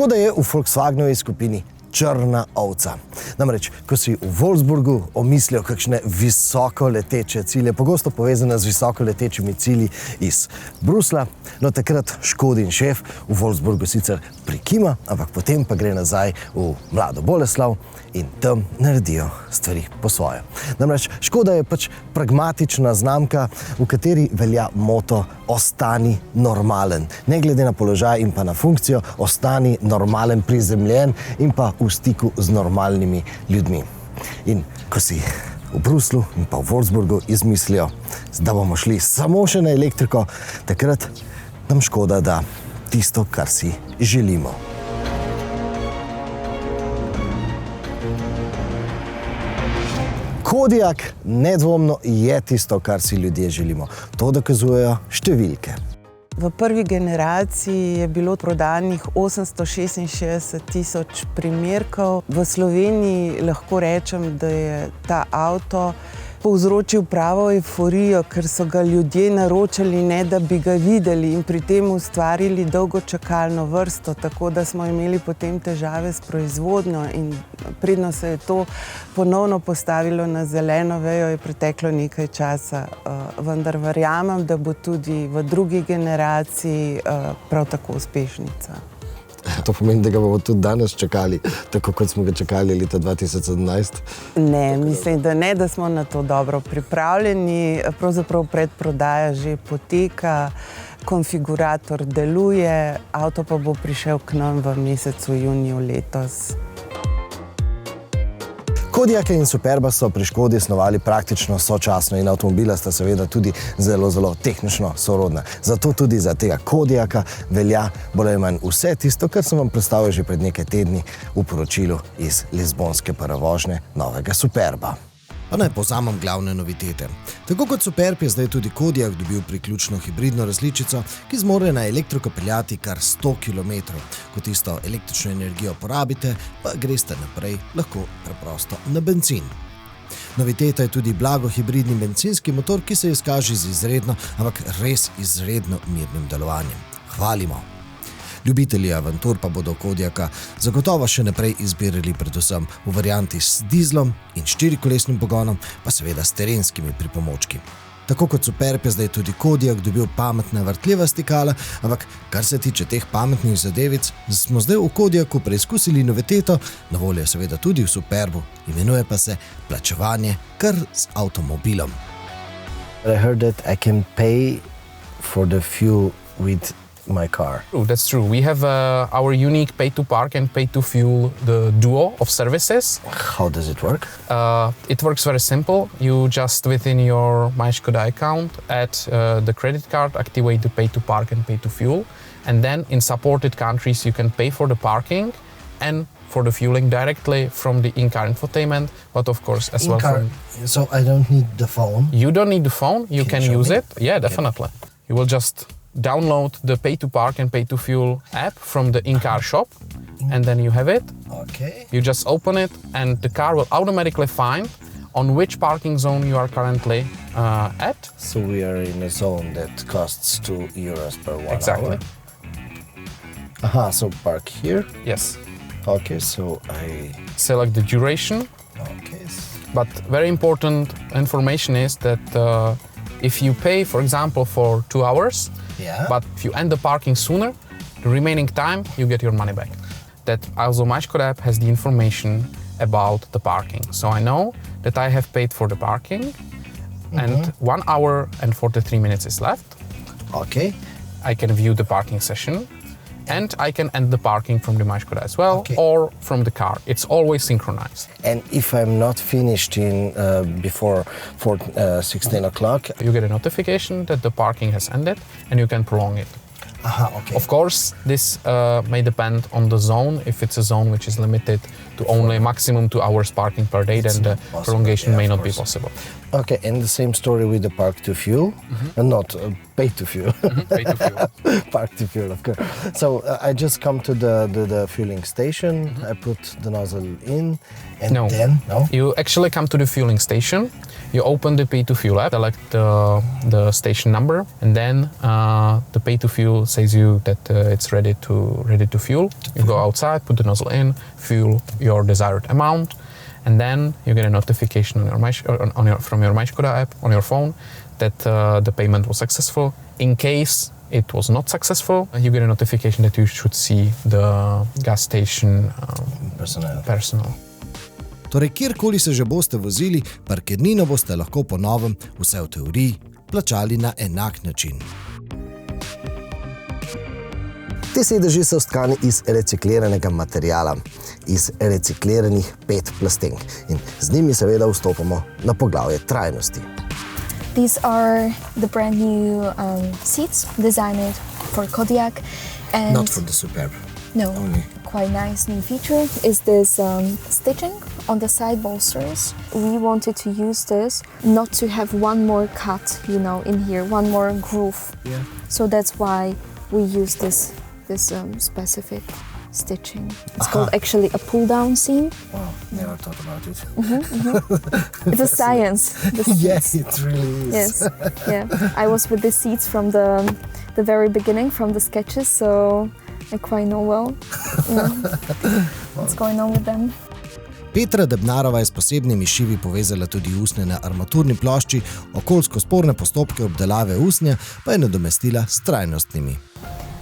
Škoda je v Volkswagenovi skupini črna ovca. Namreč, ko si v Wolfsburgu omislijo kakšne visoko leteče cilje, pogosto povezane z visoko letečimi cilji iz Bruslja, no takrat Škodin šef v Wolfsburgu sicer prikima, ampak potem pa gre nazaj v Mlado Boleslav in tam naredijo stvari po svoje. Namreč, Škoda je pač pragmatična znamka, v kateri velja moto ostani normalen. Ne glede na položaj in pa na funkcijo, ostani normalen, prizemljen in pa v stiku z normalnimi ljudmi. In ko si v Bruslju in pa v Wolfsburgu izmislijo, da bomo šli samo še na elektriko, takrat nam Škoda da tisto, kar si želimo. Kodiaq nedvomno je tisto, kar si ljudje želimo. To dokazujejo številke. V prvi generaciji je bilo prodanih 866 000 primerkov. V Sloveniji lahko rečem, da je ta avto povzročil pravo euforijo, ker so ga ljudje naročali, ne da bi ga videli in pri tem ustvarili dolgo čakalno vrsto, tako da smo imeli potem težave s proizvodnjo in predno se je to ponovno postavilo na zeleno vejo, je preteklo nekaj časa, vendar verjamem, da bo tudi v drugi generaciji prav tako uspešnica. To pomeni, da ga bomo tudi danes čakali, tako kot smo ga čakali leta 2017? Ne, mislim, da ne, da smo na to dobro pripravljeni. Pravzaprav predprodaja že poteka, konfigurator deluje, avto pa bo prišel k nam v mesecu juniju letos. Kodiaq in Superba so pri Škodi snovali praktično sočasno in avtomobila sta seveda tudi zelo tehnično sorodna. Zato tudi za tega Kodiaqa velja bolj ali manj vse tisto, kar sem vam predstavil že pred nekaj tedni v poročilu iz lizbonske paravožnje novega Superba. Pa naj povzamem glavne novitete. Tako kot Superb je zdaj tudi Kodiaq dobil priključno hibridno različico, ki zmore na elektriko peljati kar 100 km. Ko tisto električno energijo porabite, pa greste naprej lahko preprosto na bencin. Noviteta je tudi blago hibridni bencinski motor, ki se izkaže z izredno, ampak res izredno mirnim delovanjem. Hvalimo! Ljubitelji avantur pa bodo Kodiaqa zagotovo še naprej izbirali predvsem v varianti s dizlom in štirikolesnim pogonom, pa seveda s terenskimi pripomočki. Tako kot Superb je zdaj tudi Kodiaq dobil pametna vrtljiva stikala, ampak kar se tiče teh pametnih zadevic, smo zdaj v Kodiaqu preizkusili noviteto, na voljo seveda tudi v Superbu, imenuje pa se plačevanje kar z avtomobilom. I heard that I can pay for the fuel with my car. Oh, that's true. We have our unique pay to park and pay to fuel, the duo of services. How does it work? It works very simple. You just within your MySkoda account add the credit card, activate the pay to park and pay to fuel, and then in supported countries you can pay for the parking and for the fueling directly from the in-car infotainment, but of course as well from... So I don't need the phone? You don't need the phone. You can use it. Yeah, definitely. You will just download the pay to park and pay to fuel app from the in-car shop, and then you have it. Okay. You just open it and the car will automatically find on which parking zone you are currently at. So we are in a zone that costs €2 per 1 Exactly. hour. Aha, so park here. Yes. Okay, so I... Select the duration. Okay. But very important information is that if you pay, for example, for 2 hours, Yeah. but if you end the parking sooner, the remaining time you get your money back. That also MySkoda app has the information about the parking. So I know that I have paid for the parking and 1 hour and 43 minutes is left. Okay. I can view the parking session and I can end the parking from the MySkoda as well, Okay. or from the car. It's always synchronized. And if I'm not finished in before 16 o'clock? You get a notification that the parking has ended and you can prolong it. Aha, okay. Of course, this may depend on the zone. If it's a zone which is limited to only maximum 2 hours parking per day, then the not possible. prolongation Yeah, may of not be course. possible. Okay, and the same story with the park to fuel, and not pay to fuel. Pay to fuel. Park to fuel, of course. So I just come to the fueling station, I put the nozzle in, and No. then, no? You actually come to the fueling station, you open the Pay to Fuel app, select the station number, and then the Pay to Fuel says you that it's ready to fuel. You go outside, put the nozzle in, fuel your desired amount, and then you get a notification from your MySkoda app on your phone that the payment was successful. In case it was not successful, you get a notification that you should see the gas station personnel. Torej, kjerkoli se že boste vozili, parkirnino boste lahko po novem, vse v teoriji, plačali na enak način. Ti sedeži so stkani iz recikliranega materiala, iz recikliranih 5 plastenk in z njimi seveda vstopamo na poglavje trajnosti. These are the brand new seats designed for Kodiaq. And Not for the Superb. no, only. quite nice new feature is this stitching on the side bolsters. We wanted to use this not to have one more cut, in here, one more groove. Yeah. So that's why we use this specific stitching. It's called actually a pull-down seam. Wow, never thought about it. It's a science. the Yes, seats. it really is. Yes, yeah. I was with the seats from the very beginning, from the sketches, so I quite know well what's going on with them. Petra Debnarova je s posebnimi šivi povezala tudi usnje na armaturni plošči, okoljsko sporne postopke obdelave usnja pa je nadomestila s trajnostnimi.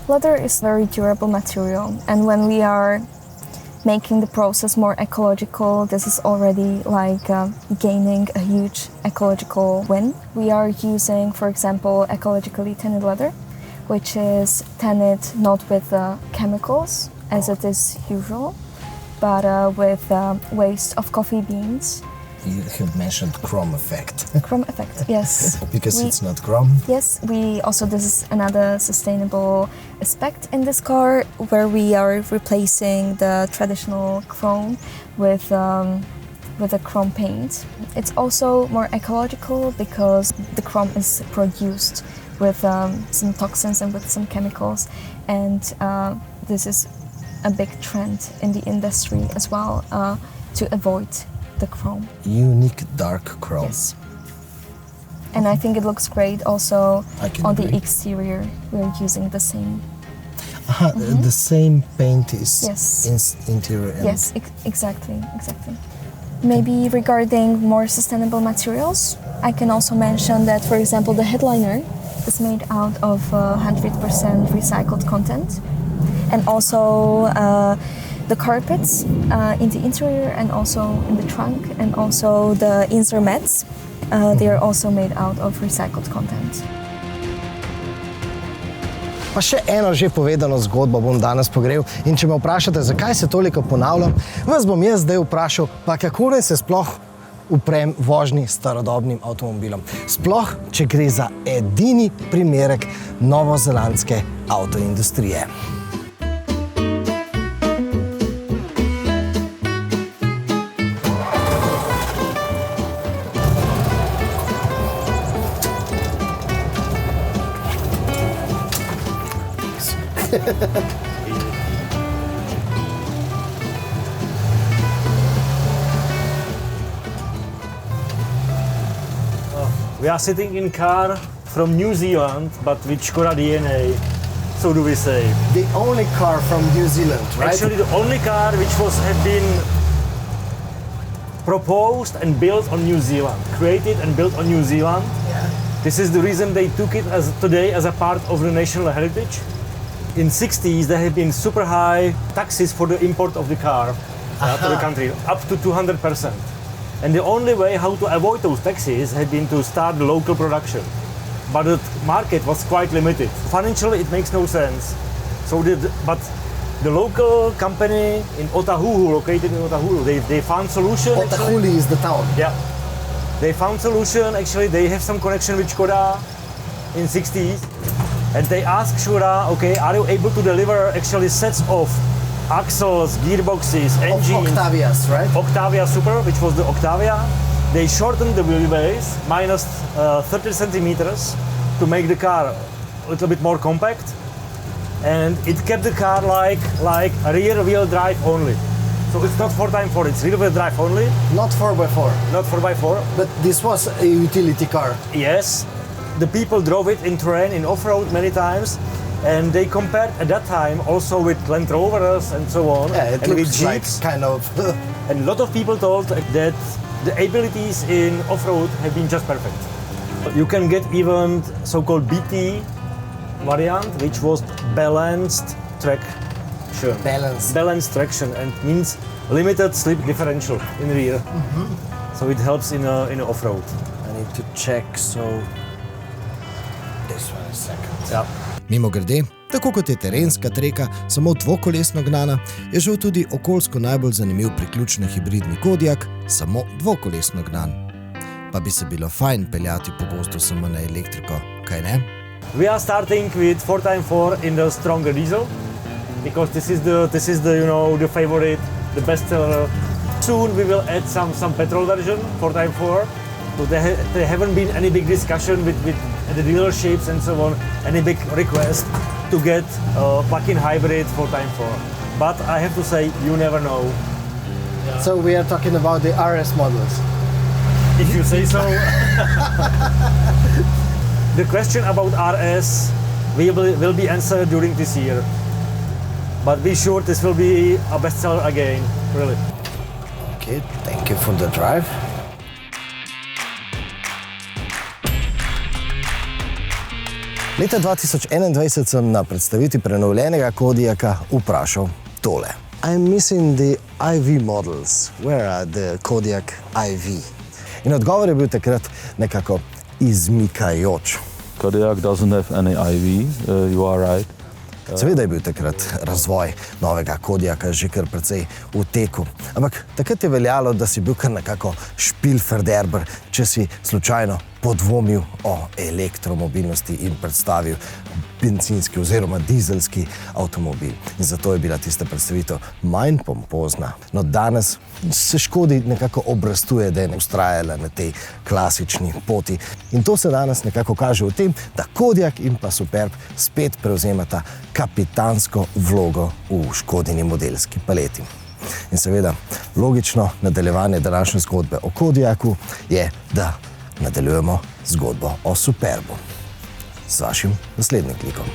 Leather is a very durable material, and when we are making the process more ecological, this is already gaining a huge ecological win. We are using, for example, ecologically tanned leather, which is tanned not with chemicals, as it is usual, but with waste of coffee beans. You have mentioned chrome effect. Chrome effect, yes. Because it's not chrome. Yes, this is another sustainable aspect in this car, where we are replacing the traditional chrome with a chrome paint. It's also more ecological because the chrome is produced with some toxins and with some chemicals, and this is a big trend in the industry as well, to avoid the chrome. Unique dark chrome. Yes. And I think it looks great also on the agree. exterior. We're using the same. The same paint is Yes. interior. And Yes, exactly. Maybe regarding more sustainable materials, I can also mention that, for example, the headliner is made out of 100% recycled content, and also the carpets in the interior and also in the trunk, and also the insert mats, they are also made out of recycled content. Pa še eno že povedano zgodbo bom danes pogrel in če me vprašate, zakaj se toliko ponavljam, vas bom jaz zdaj vprašal, pa kako naj se sploh uprem vožnji starodobnim avtomobilom. Sploh, če gre za edini primerek novozelandske avtoindustrije. We are sitting in car from New Zealand, but with Škoda DNA, so do we say. The only car from New Zealand, right? Actually, the only car which had been proposed and built on New Zealand, created and built on New Zealand. Yeah. This is the reason they took it today as a part of the national heritage. In 60s, there have been super high taxes for the import of the car to the country, up to 200%. And the only way how to avoid those taxes had been to start the local production. But the market was quite limited. Financially, it makes no sense. But the local company in Otahuhu, located in Otahuhu, they found solution. Otahuhu is the town. Yeah. They found solution. Actually, they have some connection with Škoda in 60s. And they asked Škoda, okay, are you able to deliver actually sets of axles, gearboxes, engines? Octavias, right? Octavia Super, which was the Octavia. They shortened the wheelbase minus 30 centimeters to make the car a little bit more compact, and it kept the car like a rear-wheel drive only. So it's not 4x4, it's rear-wheel drive only, Not 4x4, not 4x4. but this was a utility car. Yes, the people drove it in terrain, in off-road many times, and they compared at that time also with Land Rovers and so on, Yeah, it and with looks like Jeeps. kind of. And a lot of people told that the abilities in off-road have been just perfect. You can get even so-called BT variant, which was balanced traction. Balanced traction, and means limited slip differential in rear. So it helps in off-road. I need to check, so this one is second. Yeah. Mimogrede, tako kot je terenska treka samo dvokolesno gnana, je žal tudi okoljsko najbolj zanimiv priključni hibridni Kodiaq samo dvokolesno gnan. Pa bi se bilo fajn peljati po gozdu samo na elektriko, kaj ne? We are starting with 4x4 in the stronger diesel because this is the the favorite, the best seller. Soon we will add some petrol version 4x4. So there haven't been any big discussion with the dealerships and so on, any big request to get a plug-in hybrid 4x4. But I have to say, you never know. So we are talking about the RS models. If you say so. The question about RS will be answered during this year. But be sure this will be a bestseller again, really. Okay, thank you for the drive. Leta 2021 sem na predstavitvi prenovljenega Kodiaqa vprašal tole. I'm missing the IV models. Where are the Kodiaq IV? In odgovor je bil takrat nekako izmikajoč. Kodiaq doesn't have any IV, you are right. Seveda je bil takrat razvoj novega Kodiaqa že kar precej v teku. Ampak takrat je veljalo, da si bil kar nekako špilferderber, če si slučajno podvomil o elektromobilnosti in predstavil bencinski oziroma dizelski avtomobil. In zato je bila tista predstavitev manj pompozna. No, danes se Škodi nekako obrestuje, da je vztrajala na tej klasični poti. In to se danes nekako kaže v tem, da Kodiaq in pa Superb spet prevzemata kapitansko vlogo v Škodini modelski paleti. In seveda, logično nadaljevanje današnje zgodbe o Kodiaqu je, da nadaljujemo zgodbo o Superbu. S vašim naslednjim klikom.